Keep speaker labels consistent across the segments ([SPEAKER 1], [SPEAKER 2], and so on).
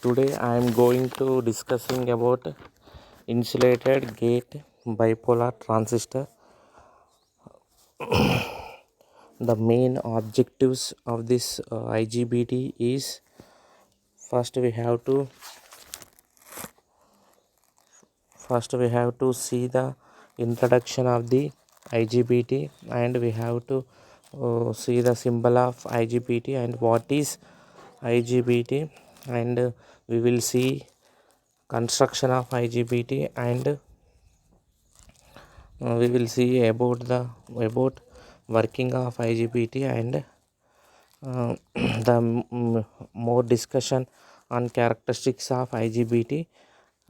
[SPEAKER 1] Today I am going to discussing about insulated gate bipolar transistor. The main objectives of this IGBT is first we have to see the introduction of the IGBT, and we have to see the symbol of IGBT and what is IGBT, and we will see construction of IGBT, and we will see about working of IGBT, and the more discussion on characteristics of IGBT,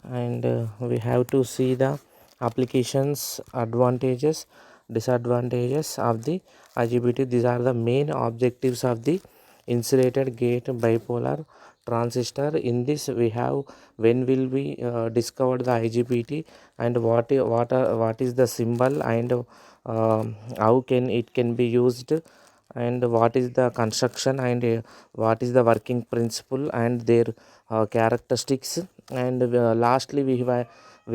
[SPEAKER 1] and we have to see the applications, advantages, disadvantages of the IGBT. These are the main objectives of the insulated gate bipolar transistor. In this we have when will we discover the IGBT, and what is the symbol, and how it can be used, and what is the construction, and what is the working principle and their characteristics, and lastly we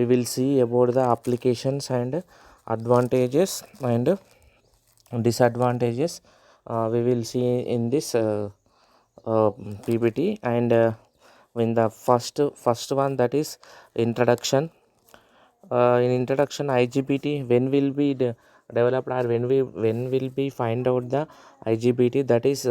[SPEAKER 1] will see about the applications and advantages and disadvantages. We will see in this PPT, and in the first one, that is introduction. In introduction, IGBT when will be developed, or when will be find out the IGBT, that is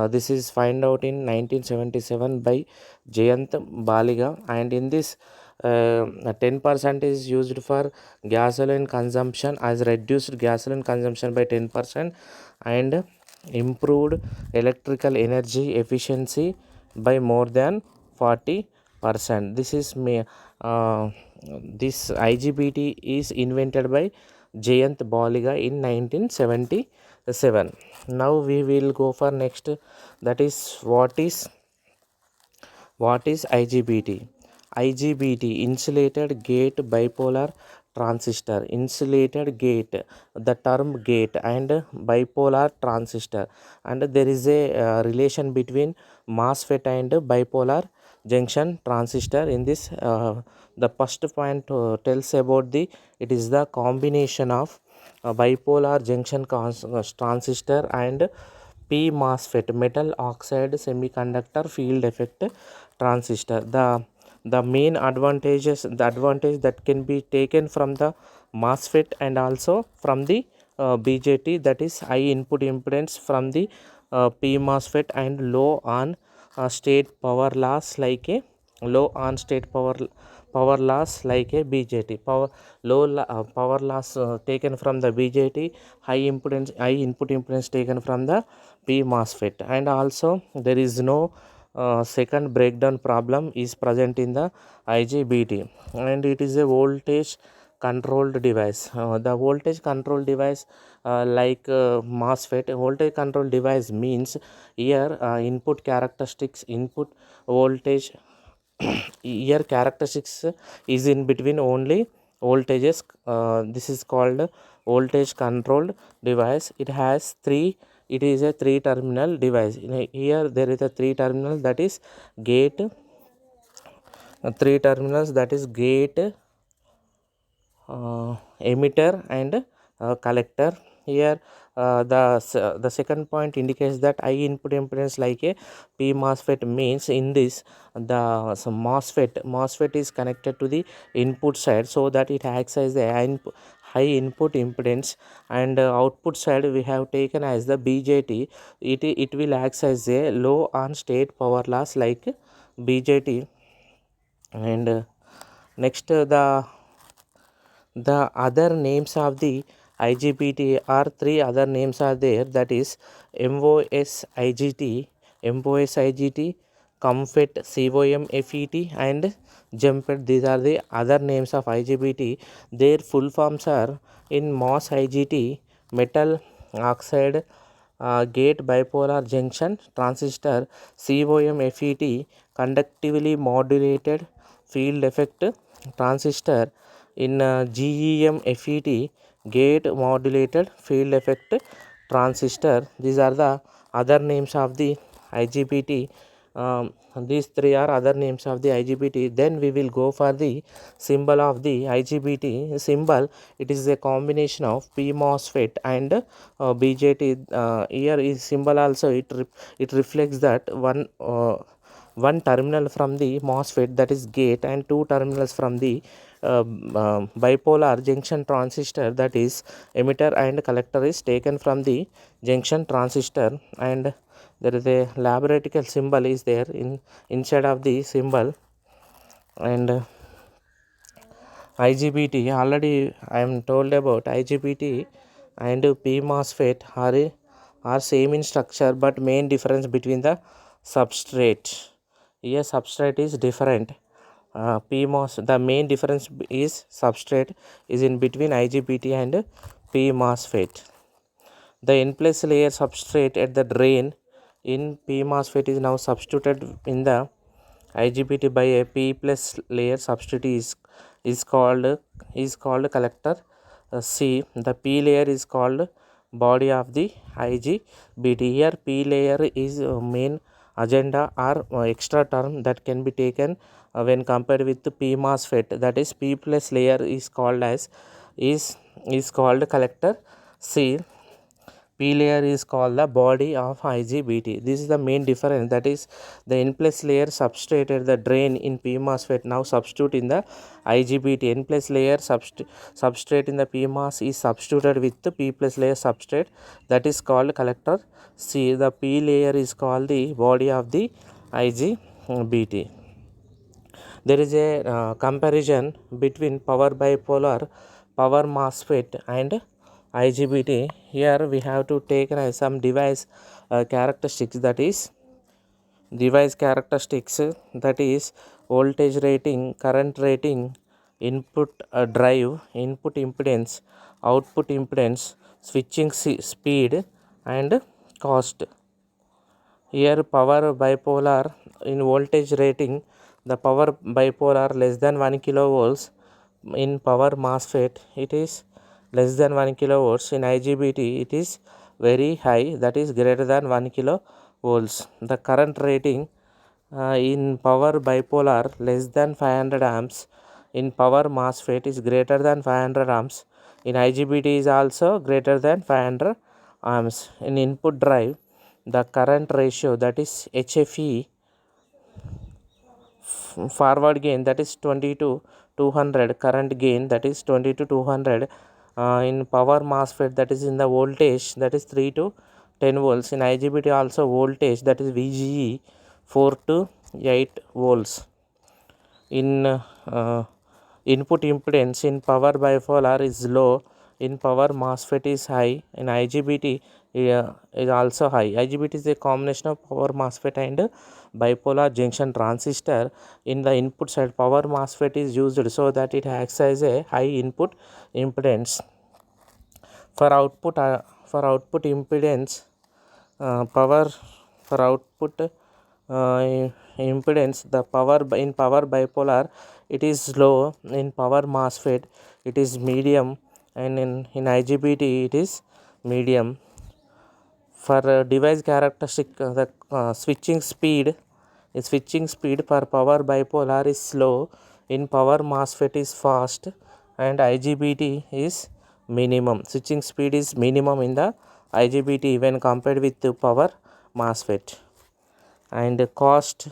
[SPEAKER 1] this is find out in 1977 by Jayant Baliga, and in this 10% is used for gasoline consumption, as reduced gasoline consumption by 10%, and improved electrical energy efficiency by more than 40%. This IGBT is invented by Jayant Baliga in 1977. Now we will go for next, that is what is IGBT? IGBT, insulated gate bipolar transistor. Insulated gate, the term gate, and bipolar transistor, and there is a relation between MOSFET and bipolar junction transistor. In this the first point tells about it is the combination of bipolar junction transistor and P MOSFET, metal oxide semiconductor field effect transistor. The main advantages, the advantage that can be taken from the MOSFET and also from the BJT, that is high input impedance from the P MOSFET, and low on state power loss like a BJT. Power loss taken from the BJT, high input impedance taken from the P MOSFET, and also there is no second breakdown problem is present in the IGBT, and it is a voltage controlled device. The voltage control device, like MOSFET, voltage control device means here input voltage here characteristics is in between only voltages. This is called voltage controlled device. It is a three terminal device. Here there is a three terminal, that is gate, emitter, and collector. Here the second point indicates that high input impedance like a P MOSFET means in this MOSFET is connected to the input side, so that it acts as the high input impedance, and output side we have taken as the BJT. It will act as a low on state power loss like BJT. And next, the other names of the IGBT are three other names are there, that is MOS-IGT, COMFET, COMFET, and JUMPET. These are the other names of IGBT. Their full forms are: in MOS-IGT, metal oxide gate bipolar junction transistor; COMFET, conductively modulated field effect transistor; in GEM-FET, gate modulated field effect transistor. These are the other names of the IGBT. These three are other names of the IGBT. Then we will go for the symbol of the IGBT symbol. It is a combination of P MOSFET and BJT. Here is symbol also, it reflects that one terminal from the MOSFET, that is gate, and two terminals from the bipolar junction transistor, that is emitter and collector, is taken from the junction transistor. And there is a laboratory symbol is there inside of the symbol. And IGBT, already I am told about IGBT and P MOSFET are same in structure, but main difference between the substrate. Here substrate is different. PMOS, the main difference is substrate is in between IGBT and P MOSFET. The N plus layer substrate at the drain in P MOSFET is now substituted in the IGBT by a P plus layer substrate is called collector C. The P layer is called body of the IGBT. Here P layer is main agenda or extra term that can be taken when compared with the P MOSFET, that is P plus layer is called as is called collector C. P layer is called the body of IGBT. This is the main difference, that is the N plus layer substrate at the drain in P MOSFET now substitute in the IGBT. N plus layer substrate in the PMOS is substituted with the P plus layer substrate, that is called collector C. The P layer is called the body of the IGBT. There is a comparison between power bipolar, power MOSFET and IGBT. Here we have to take some device characteristics, that is voltage rating, current rating, input drive, input impedance, output impedance, switching speed, and cost. Here power bipolar, in voltage rating, the power bipolar less than 1 kilovolts. In power MOSFET it is less than 1 kilovolts. In IGBT it is very high, that is greater than 1 kilovolts. The current rating in power bipolar less than 500 amps. In power MOSFET is greater than 500 amps. In IGBT is also greater than 500 amps. In input drive, the current ratio, that is HFE, forward gain, that is 20 to 200, current gain, that is 20 to 200. In power MOSFET, that is in the voltage, that is 3 to 10 volts. In IGBT also voltage, that is VGE, 4 to 8 volts. In input impedance in power bipolar is low, in power MOSFET is high. In IGBT is also high. IGBT is a combination of power MOSFET and bipolar junction transistor. In the input side, power MOSFET is used so that it acts as a high input impedance. For output impedance, impedance, the power in power bipolar it is low. In power MOSFET it is medium, and in IGBT it is medium. For device characteristic, the switching speed for power bipolar is slow. In power MOSFET is fast, and IGBT is minimum. Switching speed is minimum in the IGBT when compared with the power MOSFET. And cost,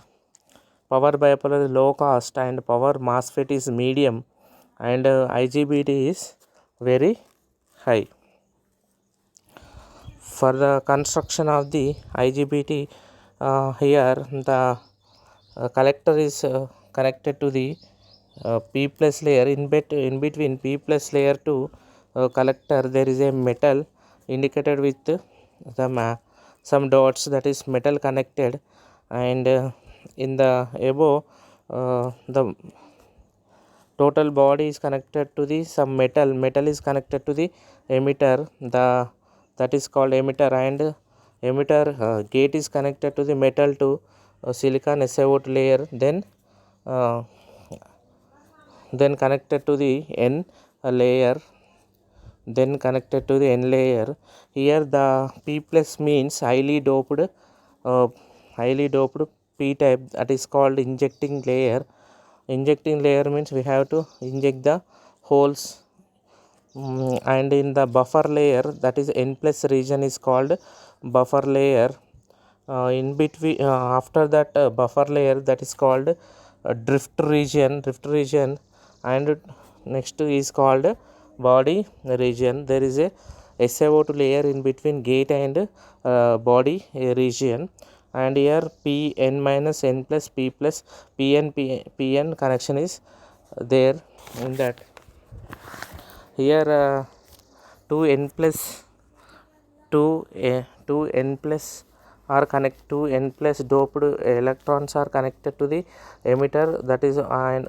[SPEAKER 1] power bipolar is low cost and power MOSFET is medium, and IGBT is very high. For the construction of the IGBT, here the collector is connected to the P plus layer. In between P plus layer to collector there is a metal indicated with some dots, that is metal connected. And in the above the total body is connected to the some metal is connected to the emitter, that is called emitter. And emitter gate is connected to the metal to silicon SiO2 layer, then connected to the N layer, Here the P plus means highly doped p type, that is called injecting layer. Injecting layer means we have to inject the holes, and in the buffer layer, that is n plus region, is called buffer layer. In between, after that buffer layer, that is called drift region, and next is called body region. There is a SiO2 layer in between gate and body region, and here Pn minus n plus P plus Pn connection is there in that. Here 2n plus 2n plus are connect to n plus doped electrons are connected to the emitter, that is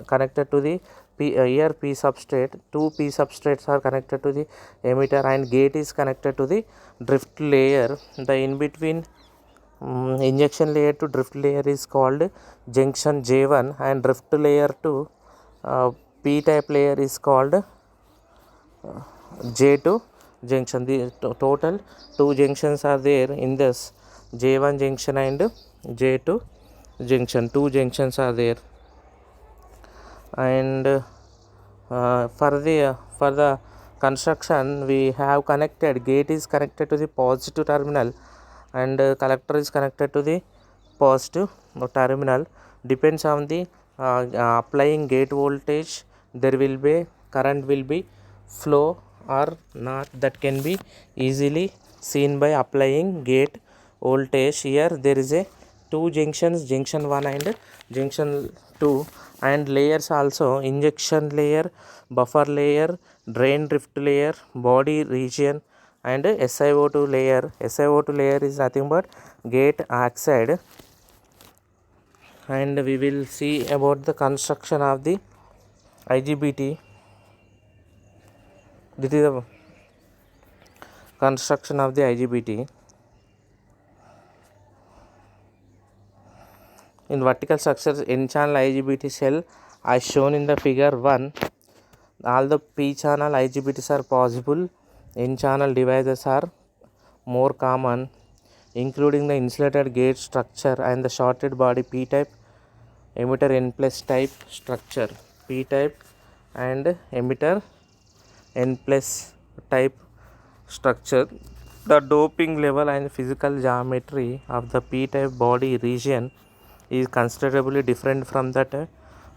[SPEAKER 1] connected to the here p substrate. 2 p substrates are connected to the emitter, and gate is connected to the drift layer. The in between injection layer to drift layer is called junction J1, and drift layer to p type layer is called J2 junction. The total 2 junctions are there in this J1 junction and J2 junction. 2 junctions are there, and for the construction, we have connected gate is connected to the positive terminal, and collector is connected to the positive terminal. Depends on the applying gate voltage, there will be current will be flow or not. That can be easily seen by applying gate voltage. Here there is a 2 junctions, junction 1 and junction 2, and layers also: injection layer, buffer layer, drain drift layer, body region, and SiO2 layer. SiO2 layer is nothing but gate oxide, and we will see about the construction of the IGBT. This is the construction of the IGBT. In vertical structures, n-channel IGBT cell as shown in the figure 1. All the p-channel IGBTs are possible. N-channel devices are more common, including the insulated gate structure and the shorted body p-type emitter n plus type structure. P-type and emitter n plus type structure. The doping level and physical geometry of the p-type body region is considerably different from that of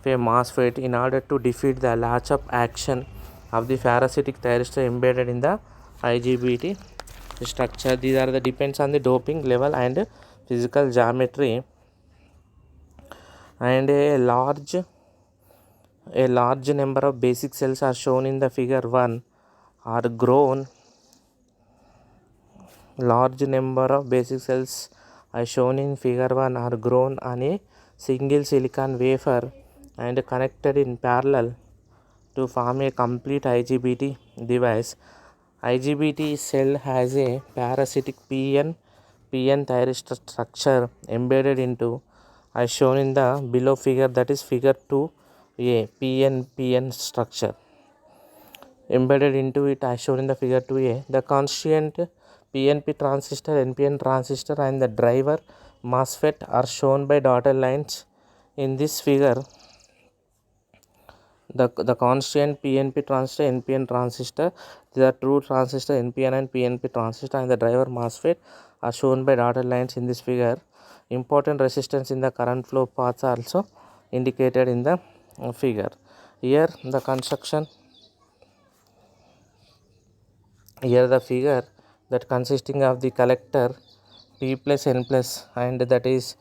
[SPEAKER 1] a MOSFET. In order to defeat the latch-up action of the parasitic thyristor embedded in the IGBT structure, these are the depends on the doping level and physical geometry. And a large number of basic cells are shown in the figure 1 are grown. Large number of basic cells as shown in figure 1 are grown on a single silicon wafer and connected in parallel to form a complete IGBT device. IGBT cell has a parasitic PN thyristor structure embedded into, as shown in the below figure, that is figure 2a, PN structure embedded into it as shown in the figure 2a. The constituent PNP transistor, NPN transistor, and the driver MOSFET are shown by dotted lines in this figure. The constituent PNP transistor, NPN transistor, these are true transistor NPN and PNP transistor, and the driver MOSFET are shown by dotted lines in this figure. Important resistance in the current flow paths are also indicated in the figure. Here the construction, here the figure that consisting of the collector P plus N plus, and that is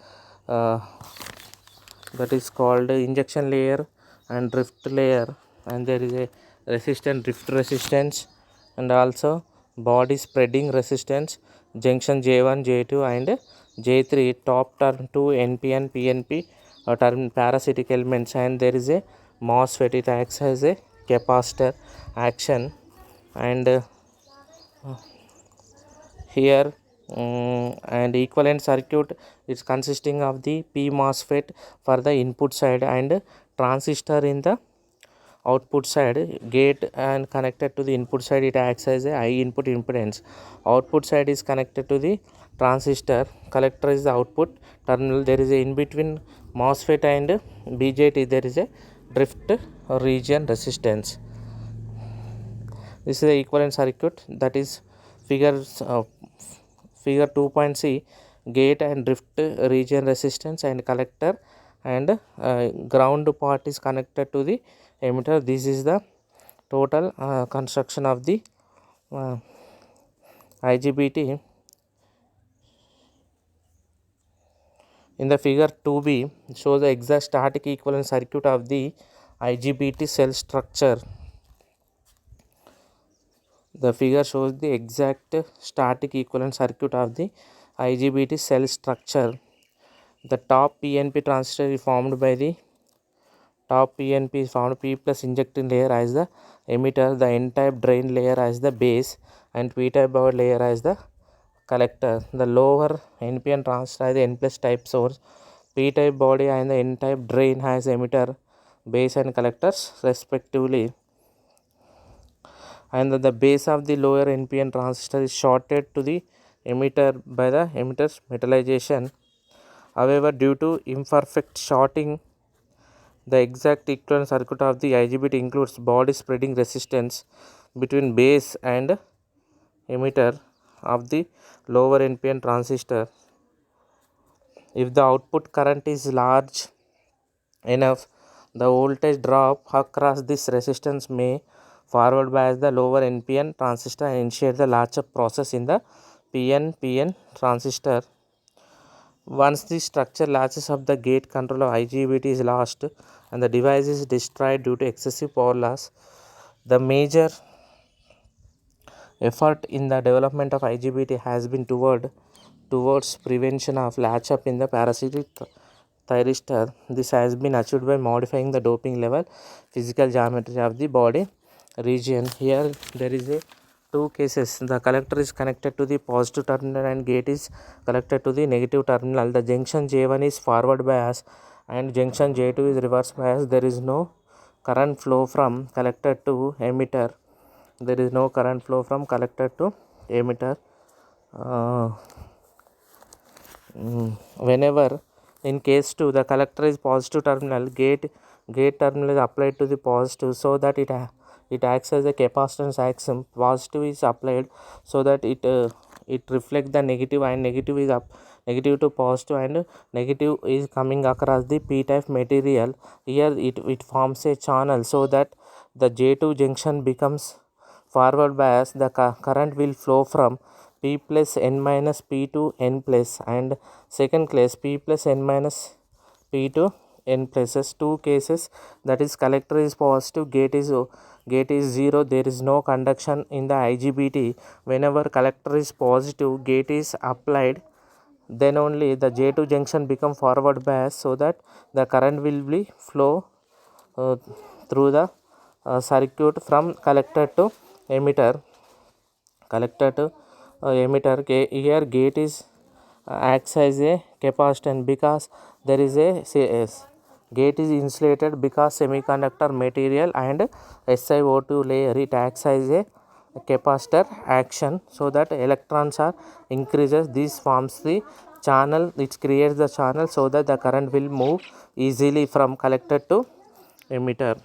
[SPEAKER 1] called injection layer and drift layer, and there is a drift resistance, and also body spreading resistance, junction J1, J2 and J3, top term 2 NPN PNP term parasitic elements, and there is a MOSFET. It acts as a capacitor action, and here and equivalent circuit is consisting of the P MOSFET for the input side and transistor in the output side. Gate and connected to the input side, it acts as a high input impedance. Output side is connected to the transistor, collector is the output terminal. There is a in between MOSFET and BJT, there is a drift region resistance. This is the equivalent circuit, that is figure 2.c, gate and drift region resistance and collector, and ground part is connected to the emitter. This is the total construction of the IGBT. In the figure 2b shows the exact static equivalent circuit of the IGBT cell structure. The figure shows the exact static equivalent circuit of the IGBT cell structure. The top PNP transistor is formed by the top PNP is found P plus injecting layer as the emitter, the N-type drain layer as the base, and P-type body layer as the collector. The lower NPN transistor has the N plus type source, P-type body and the N-type drain has emitter, base and collectors respectively. And the base of the lower NPN transistor is shorted to the emitter by the emitter's metallization. However, due to imperfect shorting, the exact equivalent circuit of the IGBT includes body spreading resistance between base and emitter of the lower NPN transistor. If the output current is large enough, the voltage drop across this resistance may forward bias the lower NPN transistor and initiate the latch-up process in the PNPN transistor. Once the structure latches up, the gate control of IGBT is lost and the device is destroyed due to excessive power loss. The major effort in the development of IGBT has been towards prevention of latch-up in the parasitic thyristor. This has been achieved by modifying the doping level, physical geometry of the body region. Here there is a two cases. The collector is connected to the positive terminal and gate is connected to the negative terminal. The junction J1 is forward bias and junction J2 is reverse bias. There is no current flow from collector to emitter. There is no current flow from collector to emitter. Whenever in case 2 the collector is positive terminal, gate terminal is applied to the positive so that it acts as a capacitance axiom. Positive is applied so that it reflects the negative, and negative is up, negative to positive, and negative is coming across the p-type material. Here it forms a channel so that the J2 junction becomes forward bias. The current will flow from P plus N minus P to N plus, and second case P plus N minus P to N pluses. Two cases, that is collector is positive, gate is 0. There is no conduction in the IGBT. Whenever collector is positive, gate is applied, then only the J2 junction become forward bias so that the current will be flow through the circuit from collector to emitter. Here gate is acts as a capacitance because there is a gate is insulated because semiconductor material and SiO2 layer, it acts as a capacitor action so that electrons are increases. This forms the channel, which creates the channel so that the current will move easily from collector to emitter.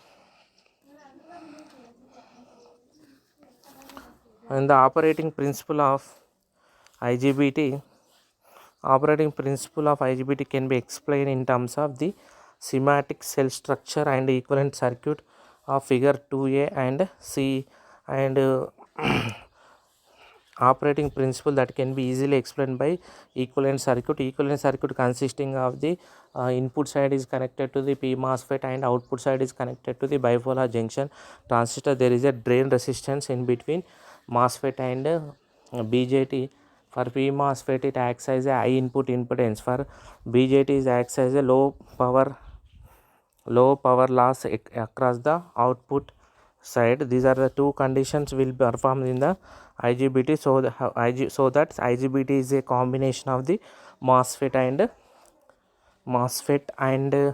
[SPEAKER 1] And the operating principle of IGBT can be explained in terms of the schematic cell structure and equivalent circuit of figure 2a and c, and operating principle that can be easily explained by equivalent circuit consisting of the input side is connected to the P MOSFET and output side is connected to the bipolar junction transistor. There is a drain resistance in between MOSFET and BJT. For P MOSFET it acts as a high input impedance. For BJT it acts as a low power loss across the output side. These are the two conditions will be performed in the IGBT. So that IGBT is a combination of the MOSFET and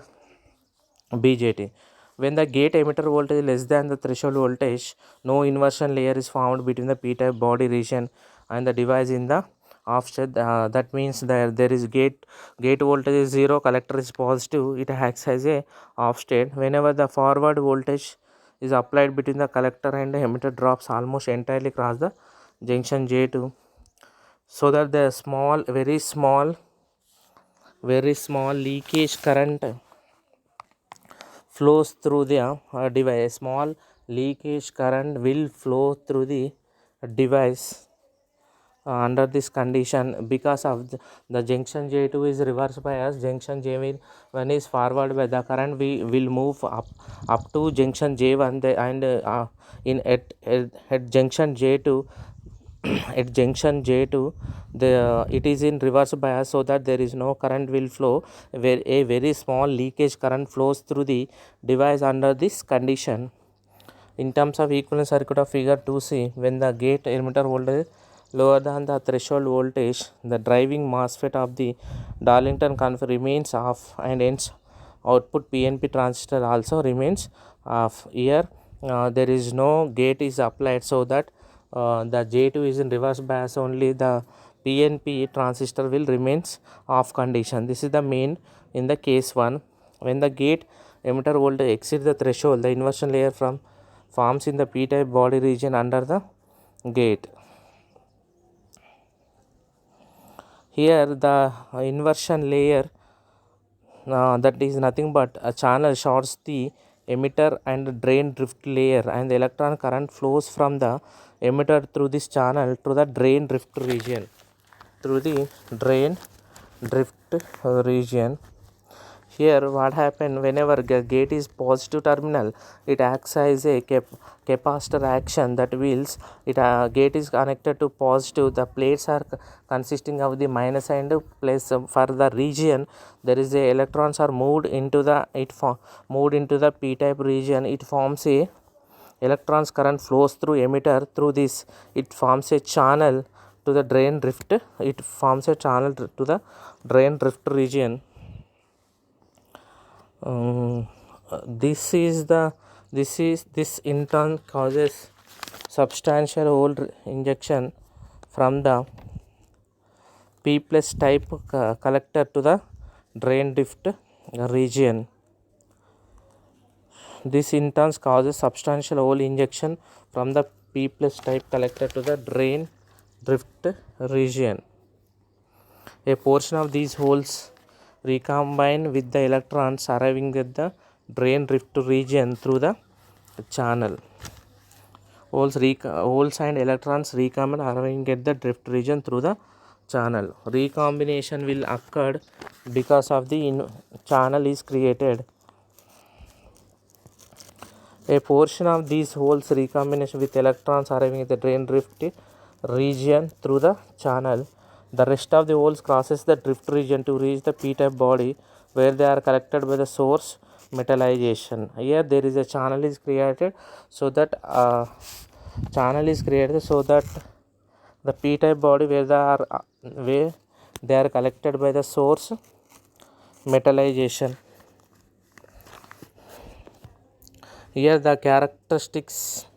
[SPEAKER 1] BJT. When the gate emitter voltage is less than the threshold voltage, no inversion layer is formed between the p-type body region and the device in the off state. That means that there is gate voltage is 0, collector is positive, it acts as a off state. Whenever the forward voltage is applied between the collector and the emitter drops almost entirely across the junction J2, so that the very small leakage current flows through the device. Small leakage current will flow through the device under this condition, because of the junction J2 is reverse bias, junction J1 is forward bias, the current we will move up to junction J1, and in at junction J2 at junction J2 it is in reverse bias, so that there is no current will flow, where a very small leakage current flows through the device under this condition. In terms of equivalent circuit of figure 2c, when the gate emitter voltage lower than the threshold voltage, the driving MOSFET of the Darlington converter remains off, and hence output PNP transistor also remains off. Here there is no gate is applied, so that the J2 is in reverse bias, only the PNP transistor will remains off condition. This is the main in the case 1. When the gate emitter voltage exceeds the threshold, the inversion layer forms in the p-type body region under the gate. Here the inversion layer, that is nothing but a channel shorts the emitter and drain drift layer, and the electron current flows from the emitter through this channel to the drain drift region. Here what happen, whenever gate is positive terminal, it acts as a capacitor action, that means it gate is connected to positive, the plates are consisting of the minus and plus. For the region, there is a electrons are moved into the p-type region, it forms a electrons current flows through emitter, through this it forms a channel to the drain drift, to the drain drift region. This in turn causes substantial hole injection from the P plus type collector to the drain drift region. This in turn causes substantial hole injection from the P plus type collector to the drain drift region. A portion of these holes recombine with the electrons arriving at the drain drift region through the channel. Holes and electrons recombine arriving at the drift region through the channel. Recombination will occur because of the channel is created. A portion of these holes recombination with electrons arriving at the drain drift region through the channel. The rest of the holes crosses the drift region to reach the p-type body, where they are collected by the source metallization. Here there is a channel is created, so that the p-type body where they are collected by the source metallization. Here the characteristics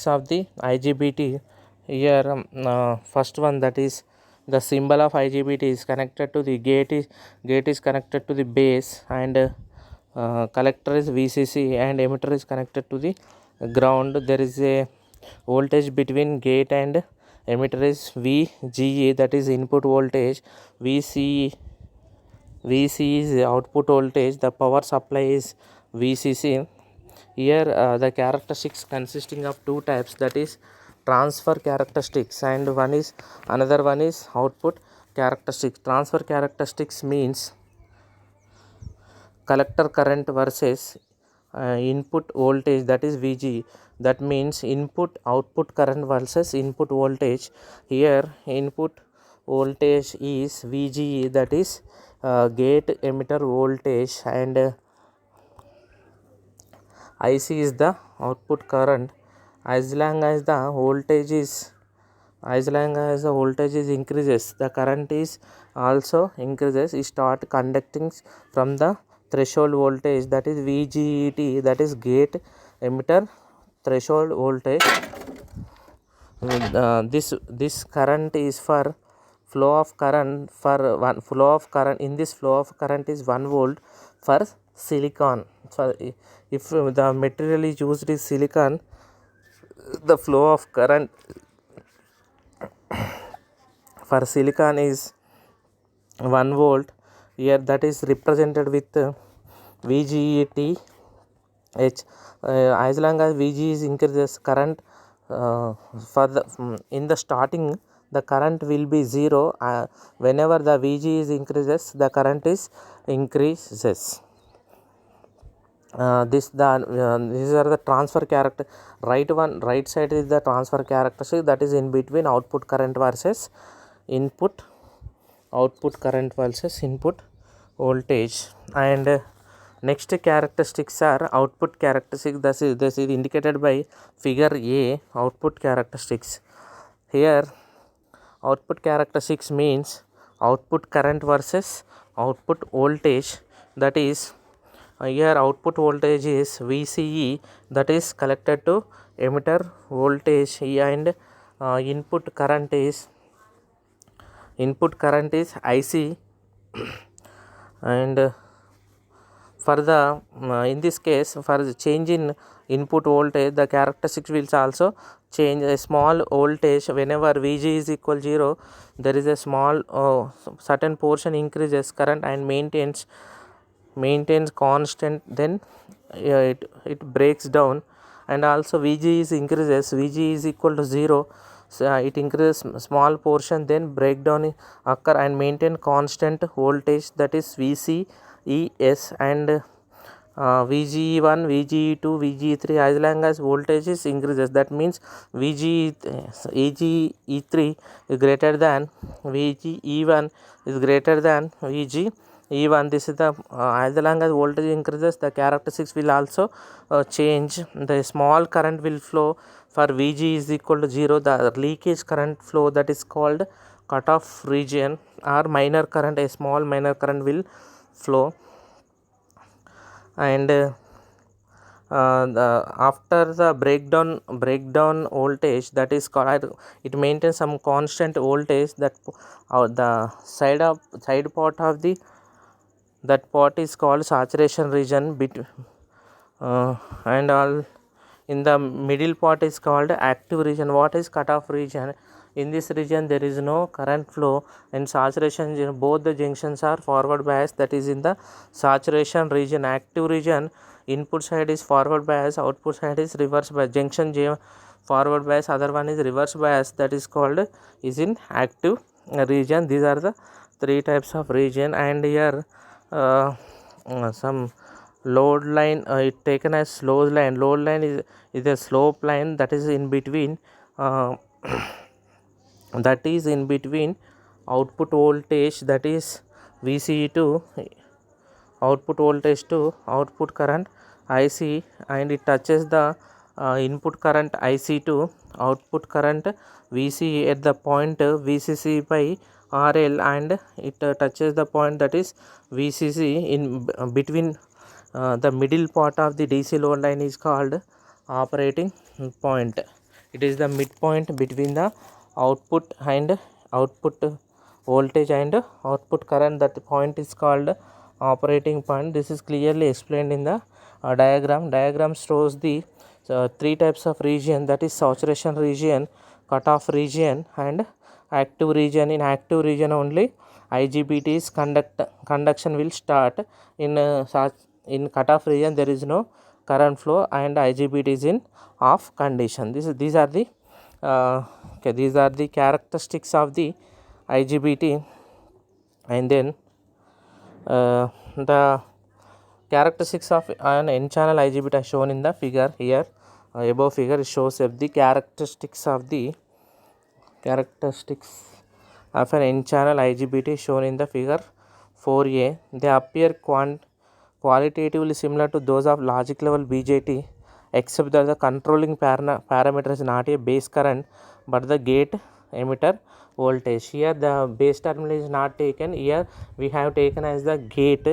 [SPEAKER 1] of the IGBT. Here first one, that is the symbol of IGBT is connected to the gate is connected to the base, and collector is VCC, and emitter is connected to the ground. There is a voltage between gate and emitter is VGA, that is input voltage. VC is output voltage. The power supply is VCC. Here the characteristics consisting of two types, that is transfer characteristics, and another one is output characteristics. Transfer characteristics means collector current versus input voltage, that is VG. That means input output current versus input voltage. Here input voltage is VGE, that is gate emitter voltage, and IC is the output current. As long as the voltage is increases, the current is also increases. It start conducting from the threshold voltage, that is VGET, that is gate emitter threshold voltage. this current is for flow of current for one flow of current. In this flow of current is 1 volt for silicon. So if the material is used is silicon, the flow of current for silicon is 1 volt. Here that is represented with VGET H. As long as VG is increases current, for the in the starting the current will be 0. Whenever the VG is increases, the current is increases. These are the transfer character. Right side is the transfer characteristic, that is in between output current versus input output current versus input voltage. And next characteristics are output characteristics. This is indicated by figure A, output characteristics. Here output characteristics means output current versus output voltage. That is, here output voltage is VCE, that is collected to emitter voltage, and input current is IC. And for the in this case, for the change in input voltage, the characteristics will also change. A small voltage, whenever VG is equal 0, there is a small certain portion increases current and maintains constant, then it breaks down. And also VG is increases, VG is equal to 0, so it increases small portion, then breakdown occur and maintain constant voltage, that is VCES. And VGE1, VGE2, VGE3, as long as voltage is increases, that means VGE3 is greater than VGE1 is greater than VGE1. This is the as long as voltage increases, the characteristics will also change. The small current will flow for VG is equal to 0. The leakage current flow, that is called cutoff region, or minor current, a small minor current will flow. And after the breakdown voltage, that is called, it maintains some constant voltage, that the side part of the that part is called saturation region, and all in the middle part is called active region. What is cutoff region? In this region there is no current flow. In saturation region, both the junctions are forward bias, that is in the saturation region. Active region, input side is forward bias, output side is reverse bias. Junction J forward bias, other one is reverse bias, that is called is in active region. These are the 3 types of region. And here some load line, it taken as slope line. Load line is a slope line that is in between output voltage, that is VCE to output voltage to output current IC, and it touches the input current IC to output current VC at the point VCC by RL, and it touches the point, that is VCC, in between the middle part of the DC load line is called operating point. It is the midpoint between the output voltage and output current. That point is called operating point. This is clearly explained in the diagram shows the 3 types of region, that is saturation region, cutoff region, and active region. In active region only IGBT's conduction will start. In cutoff region there is no current flow and IGBT is in off condition. These are the characteristics of the IGBT. And then the characteristics of an n channel IGBT are shown in the figure. Here above figure shows the characteristics of an n channel IGBT shown in the figure 4a. They appear qualitatively similar to those of logic level BJT, except that the controlling parameter is not a base current but the gate emitter voltage. Here the base terminal is not taken. Here we have taken as the gate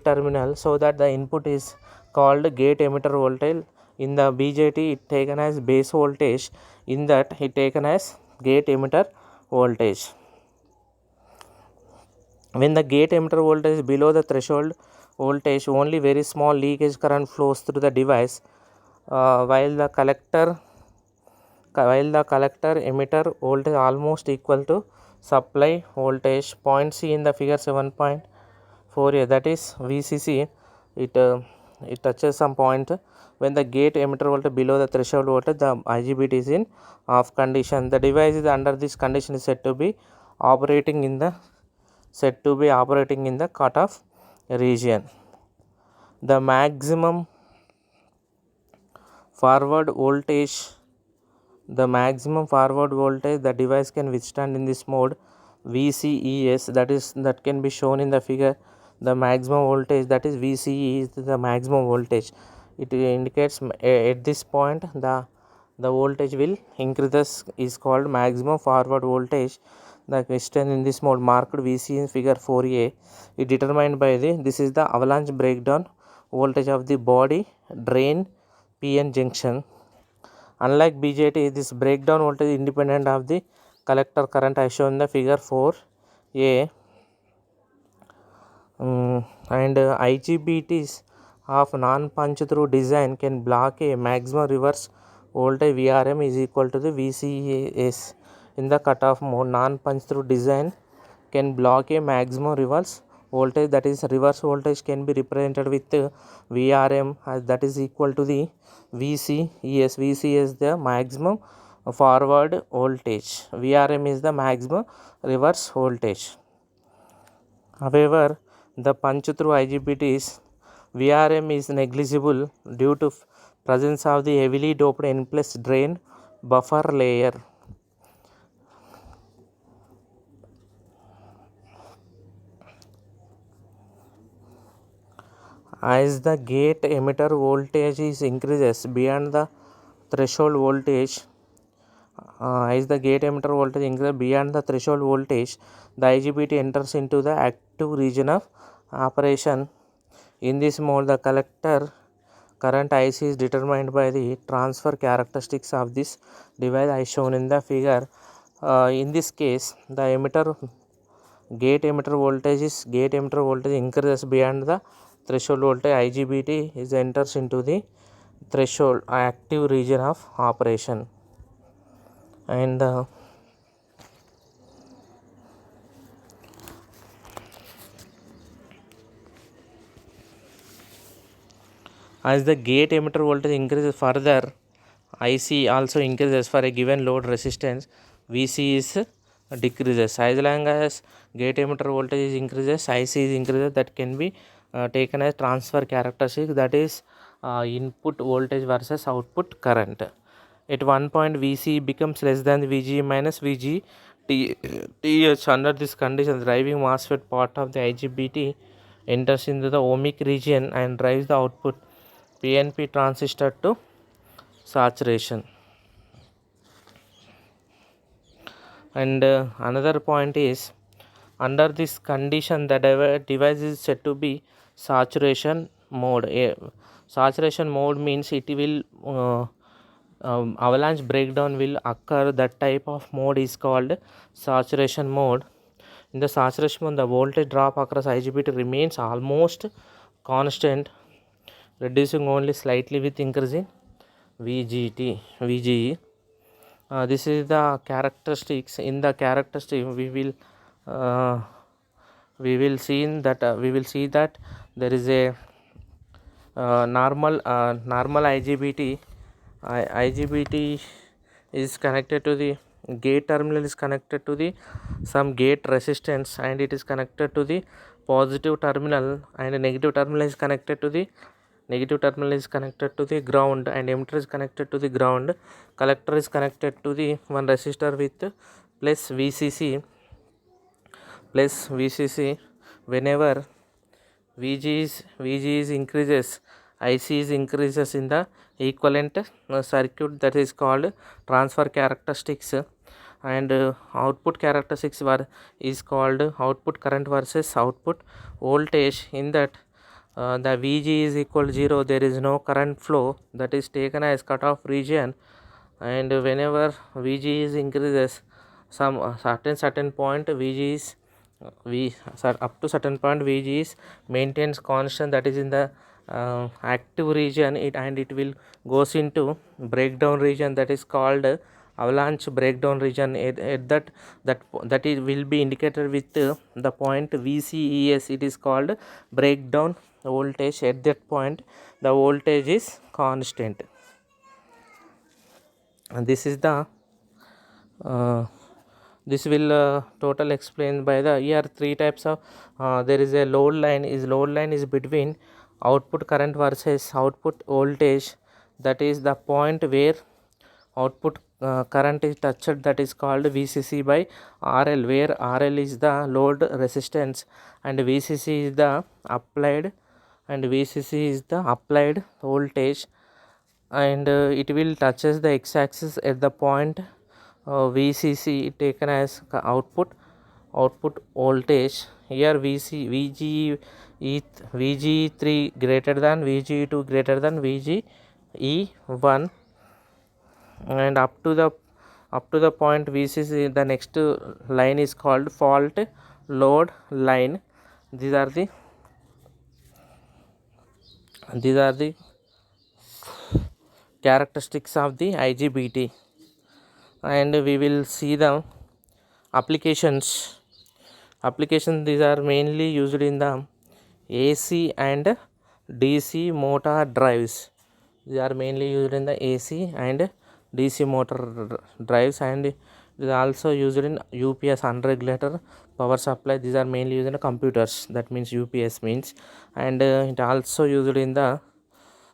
[SPEAKER 1] terminal, so that the input is called gate emitter voltage, In the BJT it taken as base voltage, in that it taken as gate emitter voltage. When the gate emitter voltage is below the threshold voltage, only very small leakage current flows through the device, while the collector emitter voltage almost equal to supply voltage. Point C in the figure 7.4a, that is VCC, it touches some point. When the gate emitter voltage below the threshold voltage, the IGBT is in off condition. The device is under this condition is said to be operating in the cutoff region. The maximum forward voltage the device can withstand in this mode, VCES, that can be shown in the figure. The maximum voltage, that is VCE, is the maximum voltage. It indicates at this point the voltage will increase, is called maximum forward voltage. The question in this mode marked VC in figure 4a is determined by this is the avalanche breakdown voltage of the body drain PN junction. Unlike BJT, this breakdown voltage is independent of the collector current as shown in the figure 4a. And IGBTs of non-punch through design can block a maximum reverse voltage VRM is equal to the VCES. In the cutoff mode, non-punch through design can block a maximum reverse voltage, that is reverse voltage can be represented with VRM, that is equal to the VCES. VC is the maximum forward voltage, VRM is the maximum reverse voltage. However, the punch through IGBTs VRM is negligible due to presence of the heavily doped N plus drain buffer layer. As the gate emitter voltage is increases beyond the threshold voltage, the IGBT enters into the active region of operation. In this mode, the collector current IC is determined by the transfer characteristics of this device as shown in the figure. In this case, the gate emitter voltage increases beyond the threshold voltage. IGBT is enters into the threshold active region of operation. And as the gate emitter voltage increases further, IC also increases for a given load resistance. VC is decreases. As long as gate emitter voltage increases, IC is increases. That can be taken as transfer characteristic, that is input voltage versus output current. At one point, VC becomes less than VG minus VG TH. Under this condition, the driving MOSFET part of the IGBT enters into the ohmic region and drives the output PNP transistor to saturation. And another point is, under this condition the device is said to be saturation mode. Saturation mode means it will avalanche breakdown will occur. That type of mode is called saturation mode. In the saturation mode, the voltage drop across IGBT remains almost constant, reducing only slightly with increase in VGE. This is the characteristics. In the characteristic, we will see that there is a normal IGBT. IGBT is connected to the gate terminal, is connected to the some gate resistance, and it is connected to the positive terminal, and a negative terminal is connected to the ground, and emitter is connected to the ground. Collector is connected to the one resistor with plus VCC. Whenever VG is increases, IC is increases in the equivalent circuit, that is called transfer characteristics. And output characteristics is called output current versus output voltage. In that, the Vg is equal to 0, there is no current flow, that is taken as cutoff region. And whenever Vg is increases, some certain point Vg is up to certain point Vg is maintains constant, that is in the active region, it will goes into breakdown region, that is called avalanche breakdown region. At that it will be indicated with the point VCES. It is called breakdown voltage. At that point the voltage is constant, and this is the this will total explained by the here three types of there is a load line is between output current versus output voltage, that is the point where output current is touched, that is called VCC by RL, where RL is the load resistance and VCC is the applied voltage, and it will touches the x-axis at the point VCC taken as output voltage. Here VG3 greater than VG2 greater than VGE1, and up to the point VCC, the next line is called fault load line. These are the characteristics of the IGBT, and we will see the applications. These are mainly used in the AC and DC motor drives. They are mainly used in the AC and DC motor drives, and it is also used in UPS, unregulated power supply. These are mainly used in computers, that means UPS means, and it also used in the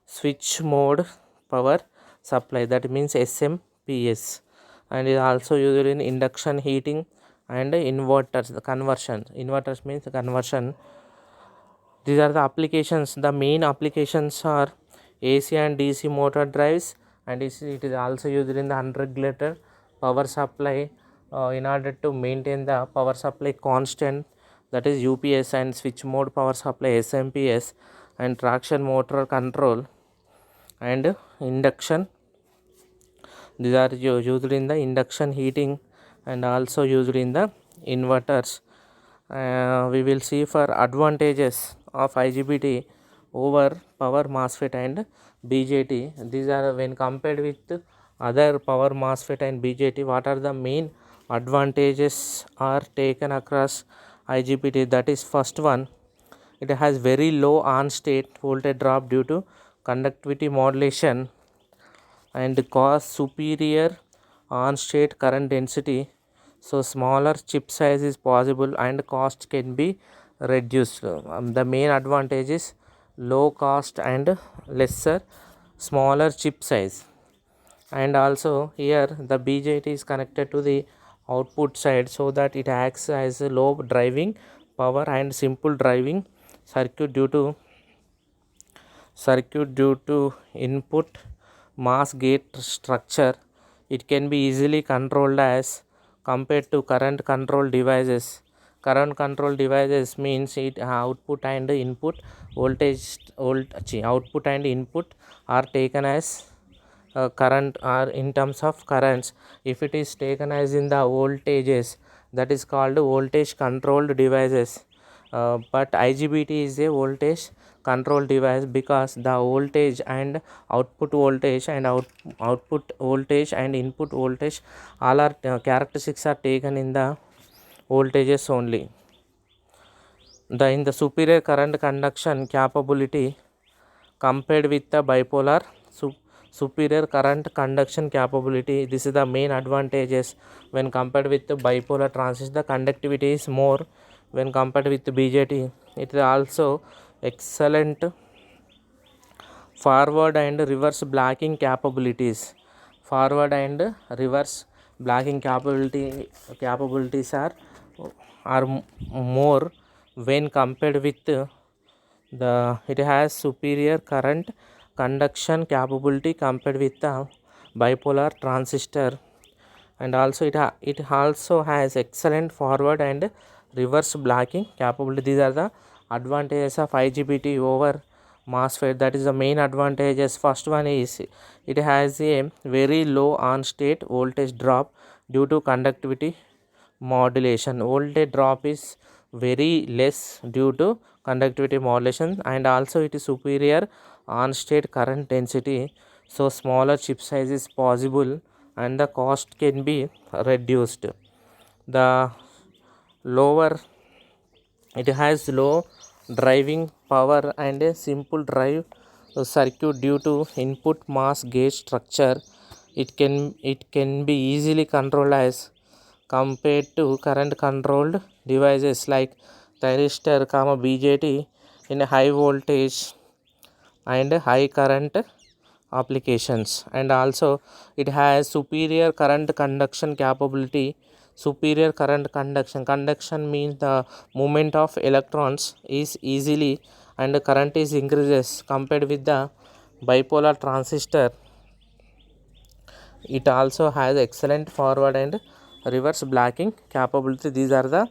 [SPEAKER 1] switch mode power supply, that means SMPS, and is also used in induction heating and inverters. Inverters means conversion. These are the applications. The main applications are AC and DC motor drives, and it is also used in the unregulated power supply in order to maintain the power supply constant, that is UPS, and switch mode power supply SMPS, and traction motor control and induction. These are used in the induction heating and also used in the inverters. We will see for advantages of IGBT over power MOSFET and BJT. These are when compared with other power MOSFET and BJT, what are the main advantages are taken across IGBT. That is, first one, it has very low on state voltage drop due to conductivity modulation and cause superior on state current density, so smaller chip size is possible and cost can be reduced. The main advantage is low cost and smaller chip size, and also here the BJT is connected to the output side, so that it acts as a low driving power and simple driving circuit due to input mass gate structure. It can be easily controlled as compared to current control devices. Current control devices means it output and input output and input are taken as current, or in terms of currents. If it is taken as in the voltages, that is called voltage controlled devices. But IGBT is a voltage control device, because the voltage and output voltage and output voltage and input voltage, all are characteristics are taken in the voltages only. In the superior current conduction capability compared with the bipolar, superior current conduction capability, this is the main advantages when compared with the bipolar transistor. The conductivity is more when compared with the BJT. It is also excellent forward and reverse blocking capabilities. Forward and reverse blocking capabilities are more when compared with it has superior current conduction capability compared with the bipolar transistor, and also it also has excellent forward and reverse blocking capability. These are the advantages of IGBT over MOSFET. That is the main advantages. First one is it has a very low on state voltage drop due to conductivity modulation. Voltage drop is very less due to conductivity modulation, and also it is superior on state current density, so smaller chip size is possible and the cost can be reduced. The lower it has low driving power and a simple drive circuit due to input mass gauge structure. It can be easily controlled as compared to current controlled devices like thyristor, BJT in high voltage and high current applications. And also it has superior current conduction capability. Superior current conduction means the movement of electrons is easily and the current is increases compared with the bipolar transistor. It also has excellent forward and reverse blocking capability. These are the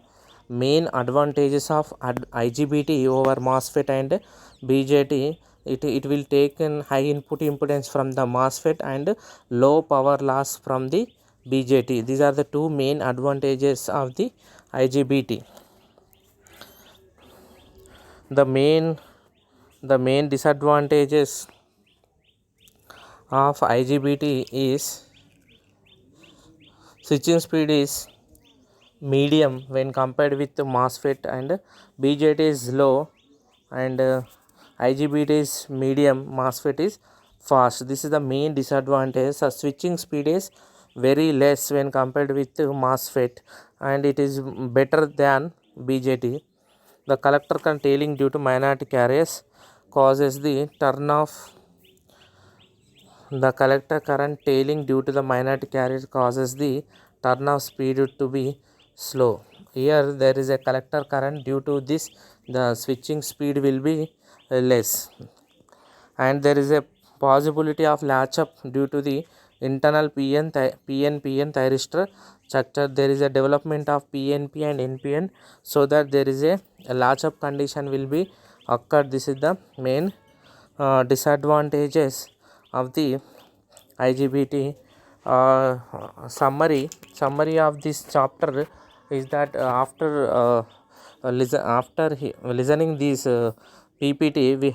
[SPEAKER 1] main advantages of IGBT over MOSFET and BJT. It will take in high input impedance from the MOSFET and low power loss from the BJT. These are the two main advantages of the IGBT. The main disadvantages of IGBT is switching speed is medium when compared with the MOSFET, and BJT is low, and IGBT is medium, MOSFET is fast. This is the main disadvantage. Switching speed is very less when compared with the MOSFET, and it is better than BJT. The collector current tailing due to magnetic carriers causes the turn off. The collector current tailing due to the magnetic carrier causes the turn off speed to be slow. Here there is a collector current, due to this the switching speed will be less, and there is a possibility of latch up due to the internal PNPN thyristor structure. There is a development of PNP and NPN, so that there is a latch up condition will be occurred. This is the main disadvantages of the IGBT. Summary of this chapter is that after listening this PPT, we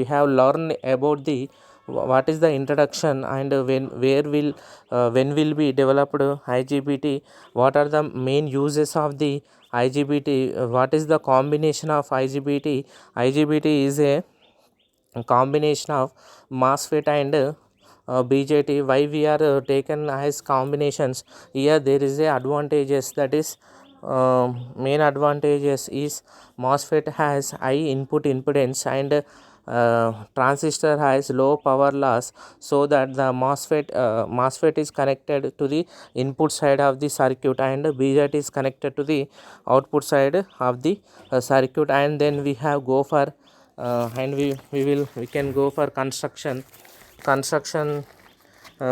[SPEAKER 1] have learned about the what is the introduction, and when will be developed IGBT, what are the main uses of the IGBT, what is the combination of IGBT. IGBT is a combination of MOSFET and BJT. Why we are taken as combinations? Here there is a advantages, that is main advantages is MOSFET has high input impedance and transistor has low power loss, so that the MOSFET is connected to the input side of the circuit and BJT is connected to the output side of the circuit. And then we have go for and we can go for construction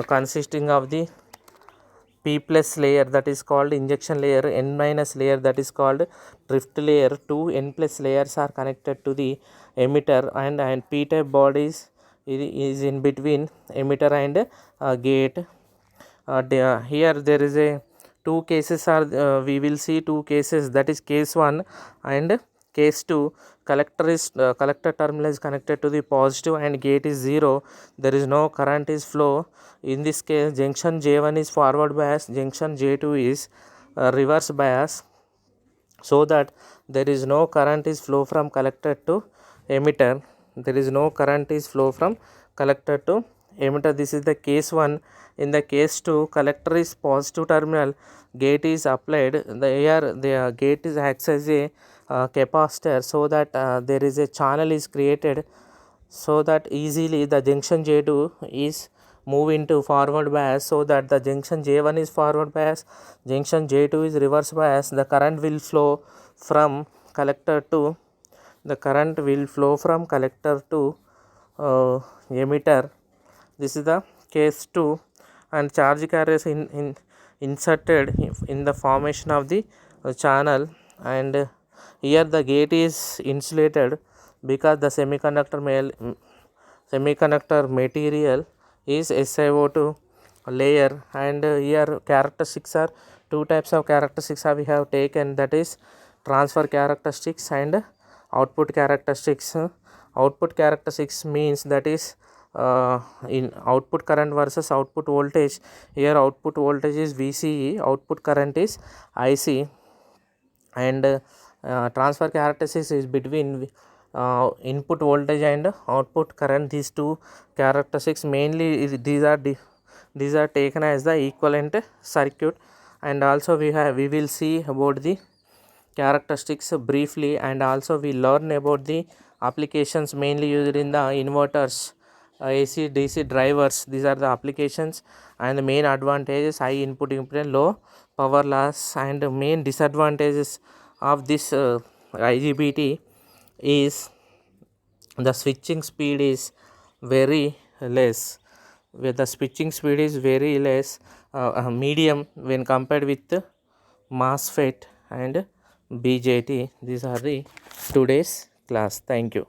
[SPEAKER 1] consisting of the P plus layer, that is called injection layer, N minus layer, that is called drift layer. Two N plus layers are connected to the emitter, and P type bodies is in between emitter and gate. Here there is a two cases are we will see two cases, that is case 1 and case 2. Collector terminal is connected to the positive and gate is 0. There is no current is flow. In this case, junction J1 is forward bias, junction J2 is reverse bias, so that there is no current is flow from collector to emitter. There is no current is flow from collector to emitter. This is the case 1. In the case 2, collector is positive terminal, gate is applied. The gate is acts as a capacitor, so that there is a channel is created, so that easily the junction J2 is move into forward bias, so that the junction J1 is forward bias, junction J2 is reverse bias. The current will flow from collector to emitter. This is the case 2. And charge carriers inserted in the formation of the channel, and Here the gate is insulated because the semiconductor material is SiO2 layer, and here characteristics are two types of characteristics we have taken, that is transfer characteristics and output characteristics. Output characteristics means that is in output current versus output voltage. Here output voltage is VCE, output current is IC, and transfer characteristics is between input voltage and output current. These two characteristics mainly these are taken as the equivalent circuit, and also we will see about the characteristics briefly, and also we learn about the applications mainly used in the inverters, AC DC drivers. These are the applications, and the main advantages: high input impedance, low power loss, and the main disadvantages of this IGBT is the switching speed is very less, where the switching speed is very less, medium when compared with MOSFET and BJT. These are the today's class. Thank you.